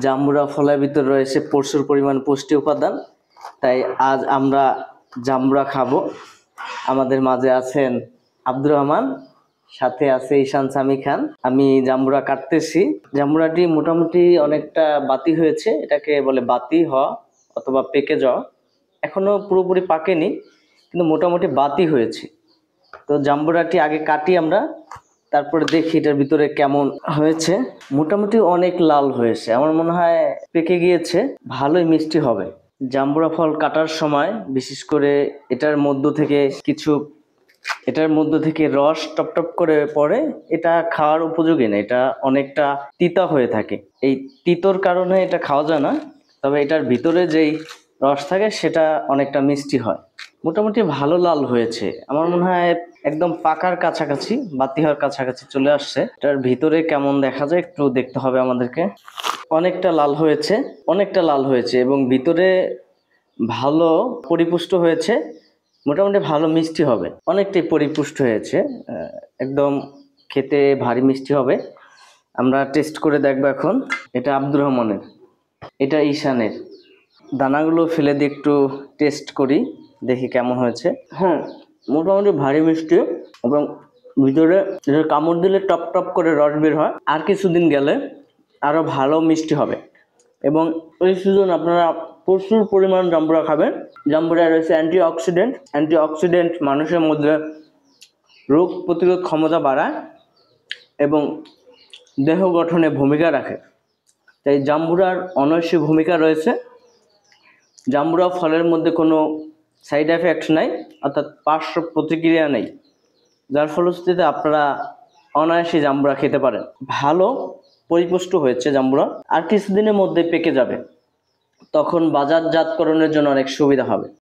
জাম্বুরা ফলের ভিতর রয়েছে প্রচুর পরিমাণ পুষ্টি উপাদান, তাই আজ আমরা জাম্বুরা খাবো। আমাদের মাঝে আছেন আব্দুর রহমান, সাথে আছে ঈশান সামি খান। আমি জাম্বুরা কাটতেছি। জাম্বুরাটি মোটামুটি অনেকটা বাতি হয়েছে, এটাকে বলে বাতি হওয়া অথবা পেকে যাওয়া। এখনো পুরোপুরি পাকেনি, কিন্তু মোটামুটি বাতি হয়েছে। তো জাম্বুরাটি আগে কাটি আমরা, তারপরে দেখি এটার ভিতরে কেমন হয়েছে। মোটামুটি অনেক লাল হয়েছে, আমার মনে হয় পেকে গিয়েছে, ভালোই মিষ্টি হবে। জাম্বুরা ফল কাটার সময় বিশেষ করে এটার মধ্য থেকে রস টপ টপ করে পড়ে, এটা খাওয়ার উপযোগী না, এটা অনেকটা তিতা হয়ে থাকে। এই তিতোর কারণে এটা খাওয়া যায় না, তবে এটার ভিতরে যেই রস থাকে সেটা অনেকটা মিষ্টি হয়। মোটামুটি ভালো লাল হয়েছে, আমার মনে হয় একদম পাকার কাছাকাছি, বাতি হওয়ার কাছাকাছি চলে আসছে। এটার ভিতরে কেমন দেখা যায় একটু দেখতে হবে আমাদেরকে। অনেকটা লাল হয়েছে এবং ভিতরে ভালো পরিপুষ্ট হয়েছে, মোটামুটি ভালো মিষ্টি হবে, অনেকটাই পরিপুষ্ট হয়েছে, একদম খেতে ভারী মিষ্টি হবে। আমরা টেস্ট করে দেখবো এখন। এটা আব্দুর রহমানের, এটা ঈশানের। দানাগুলো ফেলে দিয়ে একটু টেস্ট করি, দেখি কেমন হয়েছে। হ্যাঁ, মোটামুটি ভারী মিষ্টি এবং ভিতরে কামড় দিলে টপ টপ করে রস বের হয়। আর কিছুদিন গেলে আরো ভালো মিষ্টি হবে এবং এই সিজন আপনারা প্রচুর পরিমাণ জাম্বুরা খাবেন। জাম্বুরা রয়েছে অ্যান্টিঅক্সিডেন্ট মানুষের মধ্যে রোগ প্রতিরোধ ক্ষমতা বাড়ায় এবং দেহ গঠনে ভূমিকা রাখে, তাই জাম্বুরার অনস্বীকার্য ভূমিকা রয়েছে। জাম্বুরা ফলের মধ্যে কোনো সাইড এফেক্ট নাই, অর্থাৎ পার্শ্ব প্রতিক্রিয়া নেই, যার ফলশ্রুতিতে আপনারা অনায়াসে জাম্বুরা খেতে পারেন। ভালো পরিপুষ্ট হয়েছে জাম্বুরা, আর কিছুদিনের মধ্যে পেকে যাবে, তখন বাজারজাতকরণের জন্য অনেক সুবিধা হবে।